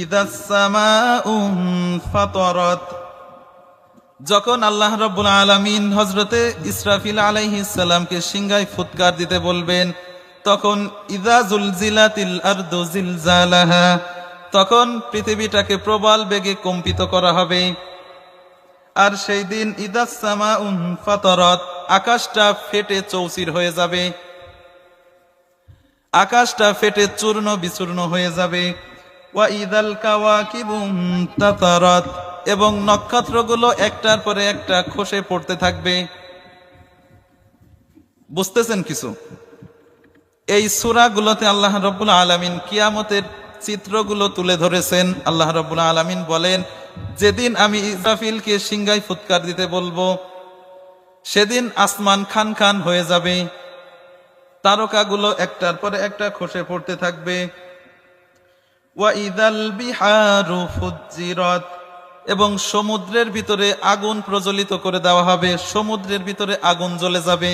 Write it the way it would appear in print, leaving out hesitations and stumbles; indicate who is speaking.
Speaker 1: ইদাস সামাউ ফাতারাত। যখন আল্লাহ রাব্বুল আলামিন হযরতে ইসরাফিল আলাইহিস সালামকে সিংহায় ফুৎকার দিতে বলবেন, তখন ইযা জুলজিলাতিল আরদু জিলজালাহা, তখন পৃথিবীটাকে প্রবল বেগে কম্পিত করা হবে। আর সেই দিন ইদাস সামাউ ফাতারাত, আকাশটা ফেটে চৌচির হয়ে যাবে, আকাশটা ফেটে চূর্ণ বিচূর্ণ হয়ে যাবে। ওয়া ইদাল কাওয়াকিবু তাতারাত, এবং নক্ষত্রগুলো একটার পরে একটা খসে পড়তে থাকবে। বুঝতেছেন কিছু? এই সূরাগুলোতে আল্লাহ রাব্বুল আলামিন কিয়ামতের চিত্রগুলো তুলে ধরেছেন। আল্লাহ রাব্বুল আলামিন বলেন, যেদিন আমি ইসরাফিলকে সিংহায় ফুৎকার দিতে বলবো, সেদিন আসমান খান খান হয়ে যাবে, তারকাগুলো একটার পরে একটা খসে পড়তে থাকবে। ওয়া ইদাল বিহারু ফুজ্জিরাত, এবং সমুদ্রের ভিতরে আগুন প্রজ্বলিত করে দেওয়া হবে, সমুদ্রের ভিতরে আগুন জ্বলে যাবে।